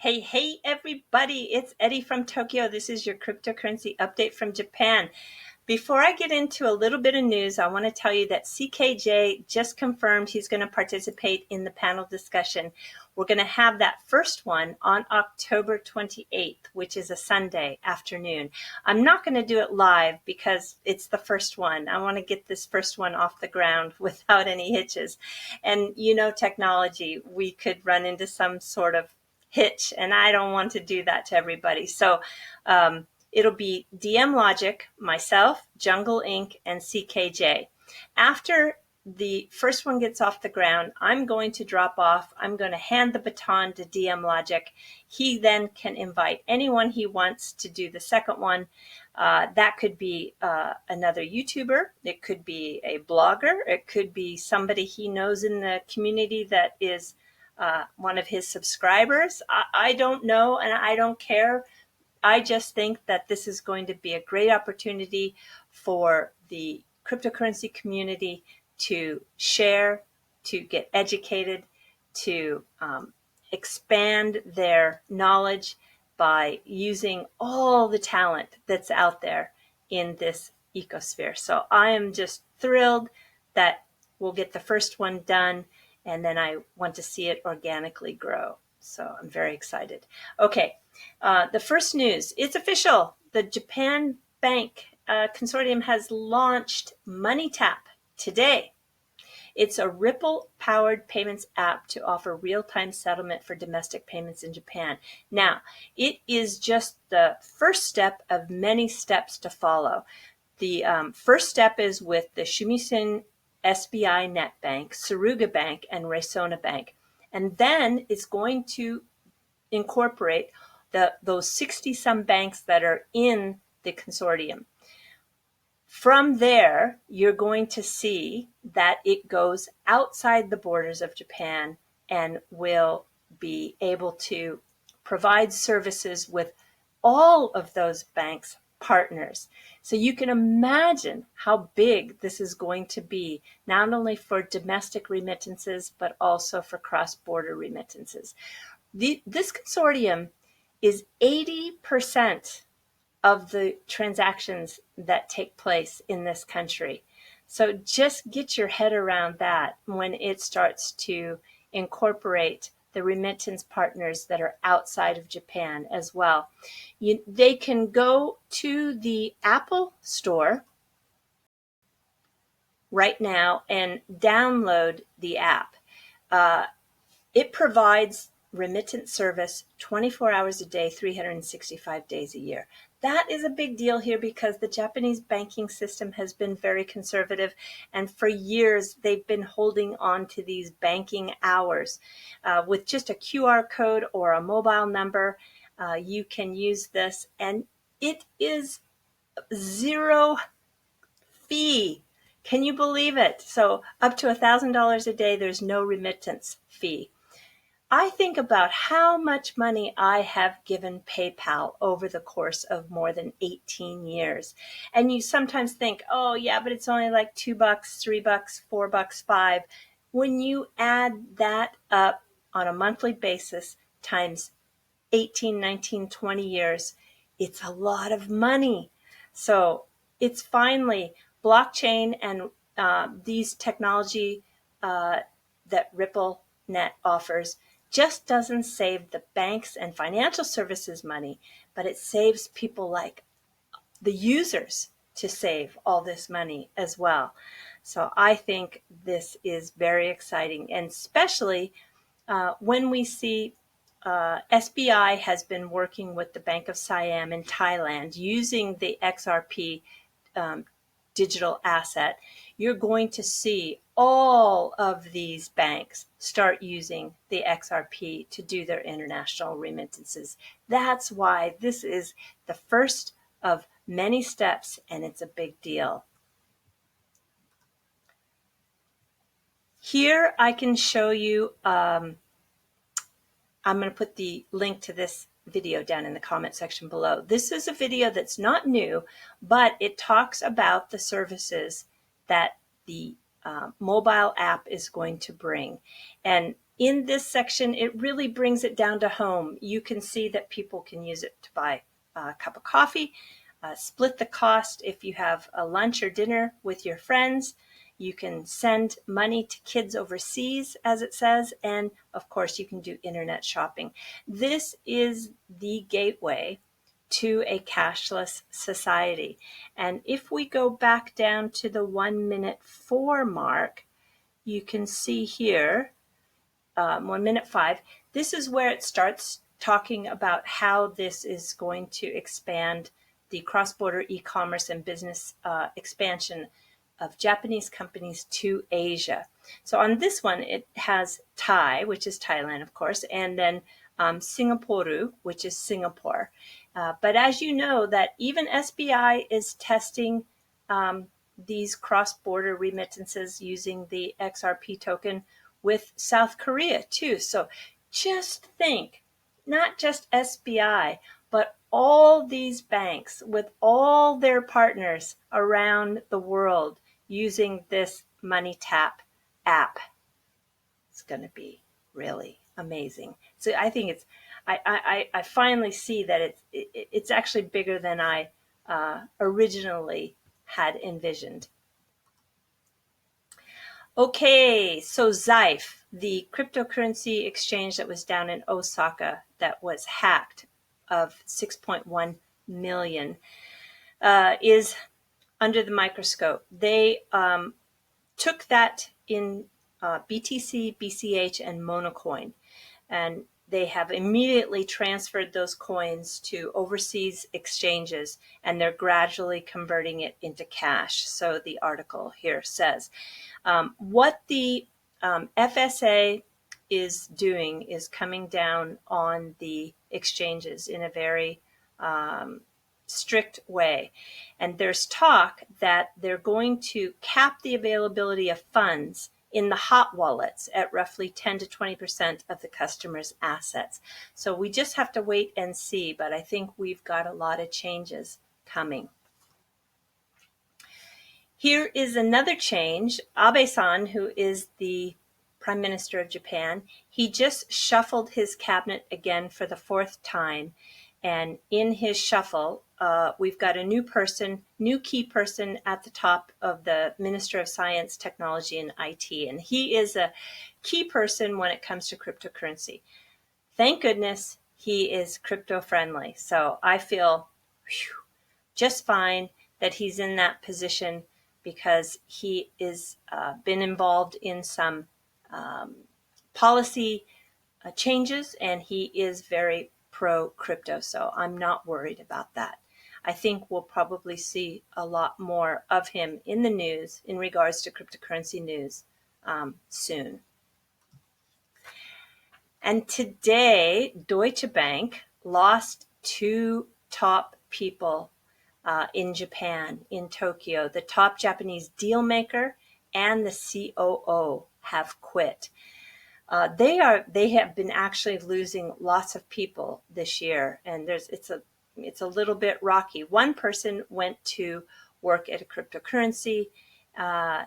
Hey, everybody, it's Eddie from Tokyo. This is your cryptocurrency update from Japan. Before I get into a little bit of news, I want to tell you that CKJ just confirmed he's going to participate in the panel discussion. We're going to have that first one on October 28th, which is a Sunday afternoon. I'm not going to do it live because it's the first one. I want to get this first one off the ground without any hitches. And you know, technology, we could run into some sort of hitch, and I don't want to do that to everybody. So it'll be DM Logic, myself, Jungle Inc., and CKJ. After the first one gets off the ground, I'm going to drop off. I'm going to hand the baton to DM Logic. He then can invite anyone he wants to do the second one. That could be another YouTuber. It could be a blogger. It could be somebody he knows in the community that is one of his subscribers. I don't know, and I don't care. I just think that this is going to be a great opportunity for the cryptocurrency community to share, to get educated, to expand their knowledge by using all the talent that's out there in this ecosphere. So I am just thrilled that we'll get the first one done, and then I want to see it organically grow. So I'm very excited. Okay, the first news, it's official. The Japan Bank Consortium has launched MoneyTap today. It's a Ripple-powered payments app to offer real-time settlement for domestic payments in Japan. Now, it is just the first step of many steps to follow. The first step is with the Shumisen SBI Net Bank, Suruga Bank, and Resona Bank. And then it's going to incorporate those 60-some banks that are in the consortium. From there, you're going to see that it goes outside the borders of Japan and will be able to provide services with all of those banks' partners. So you can imagine how big this is going to be, not only for domestic remittances, but also for cross-border remittances. This consortium is 80% of the transactions that take place in this country. So just get your head around that when it starts to incorporate the remittance partners that are outside of Japan as well. They can go to the Apple Store right now and download the app. It provides remittance service 24 hours a day, 365 days a year. That is a big deal here because the Japanese banking system has been very conservative, and for years they've been holding on to these banking hours. With just a QR code or a mobile number, you can use this, and it is zero fee. Can you believe it? So up to $1,000 a day, there's no remittance fee. I think about how much money I have given PayPal over the course of more than 18 years. And you sometimes think, oh yeah, but it's only like $2, $3, $4, $5. When you add that up on a monthly basis times 18, 19, 20 years, it's a lot of money. So it's finally blockchain and these technology that RippleNet offers just doesn't save the banks and financial services money, but it saves people like the users to save all this money as well. So I think this is very exciting, and especially when we see SBI has been working with the Bank of Siam in Thailand using the XRP digital asset. You're going to see all of these banks start using the XRP to do their international remittances. That's why this is the first of many steps, and it's a big deal. Here I can show you, I'm going to put the link to this video down in the comment section below. This is a video that's not new, but it talks about the services that the mobile app is going to bring. And In this section, it really brings it down to home. You can see that people can use it to buy a cup of coffee, split the cost if you have a lunch or dinner with your friends. You can send money to kids overseas, as it says, and of course you can do internet shopping. This is the gateway to a cashless society. And if we go back down to the 1 minute 4 mark, you can see here 1 minute 5, this is where it starts talking about how this is going to expand the cross-border e-commerce and business expansion of Japanese companies to Asia. So on this one, it has Thai, which is Thailand, of course, and then Singapore, which is Singapore. But as you know, that even SBI is testing these cross-border remittances using the XRP token with South Korea too. So just think, not just SBI, but all these banks with all their partners around the world using this MoneyTap app. It's going to be really amazing. So I think it's, I finally see that it's actually bigger than I originally had envisioned. Okay, so Zaif, the cryptocurrency exchange that was down in Osaka that was hacked of 6.1 million, is under the microscope. They took that in BTC, BCH, and Monocoin, and they have immediately transferred those coins to overseas exchanges, and they're gradually converting it into cash. So the article here says, what the FSA is doing is coming down on the exchanges in a very strict way. And there's talk that they're going to cap the availability of funds in the hot wallets at roughly 10 to 20% of the customer's assets. So we just have to wait and see, but I think we've got a lot of changes coming. Here is another change. Abe-san, who is the Prime Minister of Japan, he just shuffled his cabinet again for the 4th time. And in his shuffle, we've got a new key person at the top of the Minister of Science, Technology, and IT. And he is a key person when it comes to cryptocurrency. Thank goodness he is crypto friendly. So I feel just fine that he's in that position, because he is been involved in some policy changes, and he is very pro crypto. So I'm not worried about that. I think we'll probably see a lot more of him in the news in regards to cryptocurrency news soon. And today, Deutsche Bank lost 2 top people in Japan, in Tokyo. The top Japanese deal maker and the COO have quit. They have been actually losing lots of people this year, and it's a little bit rocky. One person went to work at a cryptocurrency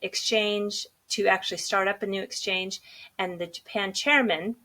exchange to actually start up a new exchange, and the Japan chairman,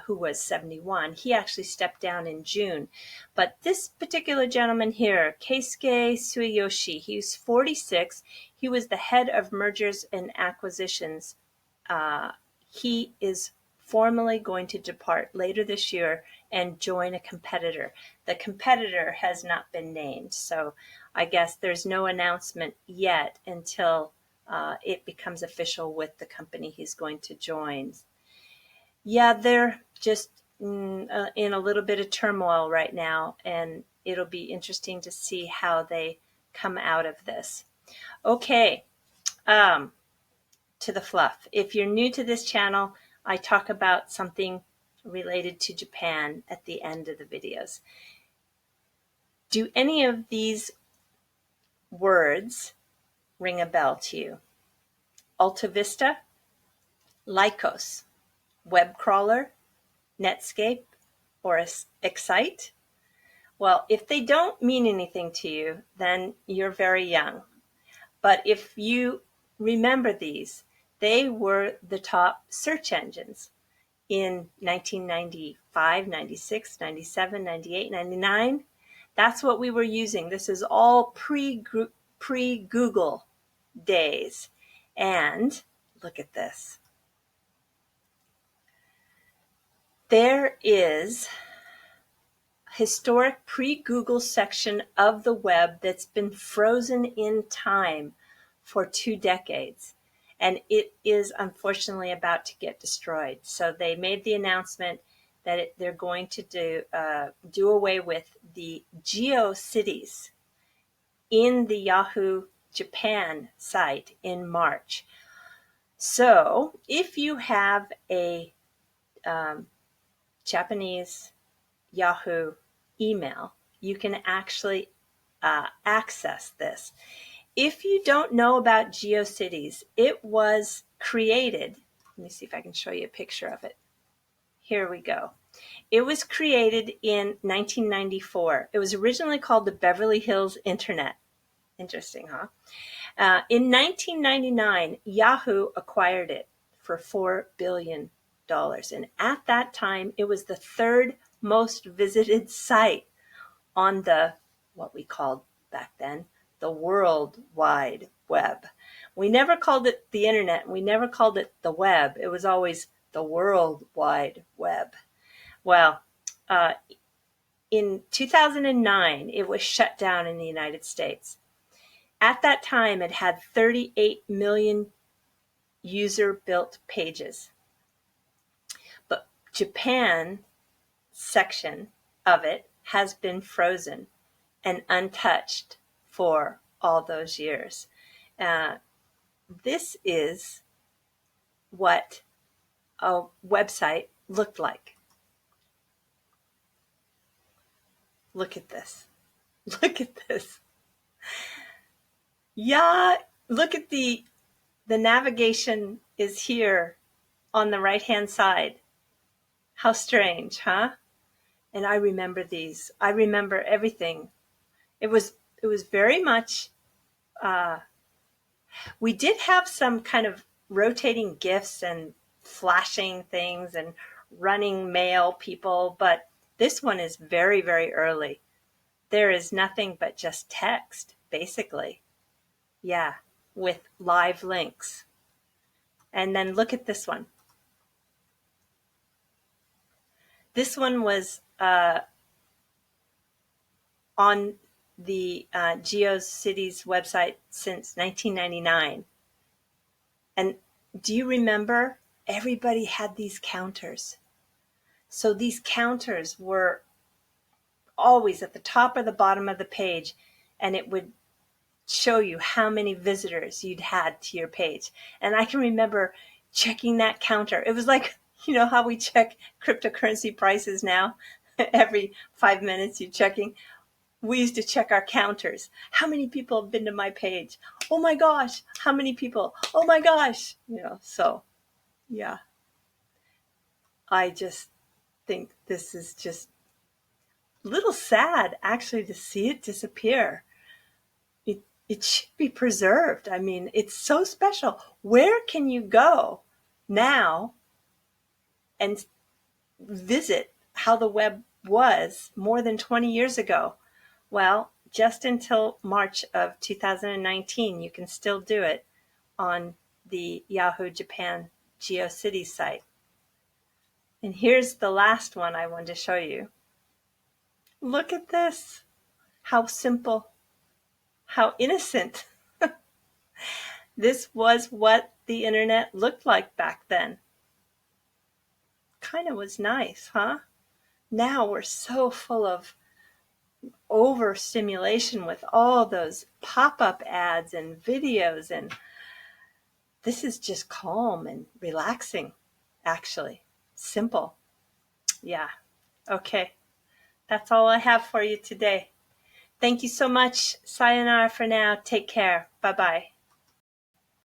who was 71, he actually stepped down in June. But this particular gentleman here, Keisuke Sueyoshi, he's 46. He was the head of mergers and acquisitions. He is formally going to depart later this year and join a competitor. The competitor has not been named, so I guess there's no announcement yet until it becomes official with the company he's going to join. Yeah, they're just in a little bit of turmoil right now, and it'll be interesting to see how they come out of this. Okay, to the fluff. If you're new to this channel, I talk about something related to Japan at the end of the videos. Do any of these words ring a bell to you? Alta Vista, Lycos, web crawler, Netscape, or Excite? Well, if they don't mean anything to you, then you're very young. But if you remember these, they were the top search engines in 1995, 96, 97, 98, 99. That's what we were using. This is all pre-Google days. And look at this. There is historic pre-Google section of the web that's been frozen in time for 2 decades. And it is unfortunately about to get destroyed. So they made the announcement that they're going to do away with the GeoCities in the Yahoo Japan site in March. So if you have a Japanese Yahoo email, you can actually access this. If you don't know about GeoCities, it was created. Let me see if I can show you a picture of it. Here we go. It was created in 1994. It was originally called the Beverly Hills Internet. Interesting, huh? In 1999, Yahoo acquired it for $4 billion. And at that time, it was the third most visited site on the, what we called back then, the World Wide Web. We never called it the internet. We never called it the web. It was always the World Wide Web. Well, in 2009, it was shut down in the United States. At that time, it had 38 million user-built pages. But Japan section of it has been frozen and untouched for all those years. This is what a website looked like. Look at this. Look at this. Yeah, look at the navigation is here on the right-hand side. How strange, huh? And I remember these. I remember everything. It was very much, we did have some kind of rotating GIFs and flashing things and running mail people, but this one is very, very early. There is nothing but just text, basically. Yeah, with live links. And then look at this one. This one was on the GeoCities website since 1999. And do you remember? Everybody had these counters. So these counters were always at the top or the bottom of the page, and it would show you how many visitors you'd had to your page. And I can remember checking that counter. It was like, you know how we check cryptocurrency prices now? Every 5 minutes you're checking. We used to check our counters. How many people have been to my page? Oh my gosh, how many people? Oh my gosh. So yeah. I just think this is just a little sad actually to see it disappear. It should be preserved. I mean, it's so special. Where can you go now and visit how the web was more than 20 years ago? Well, just until March of 2019, you can still do it on the Yahoo Japan GeoCities site. And here's the last one I wanted to show you. Look at this. How simple. How innocent. This was what the internet looked like back then. Kind of was nice, huh? Now we're so full of overstimulation with all those pop-up ads and videos, and this is just calm and relaxing, actually. Simple. Yeah. Okay. That's all I have for you today. Thank you so much. Sayonara for now. Take care. Bye-bye.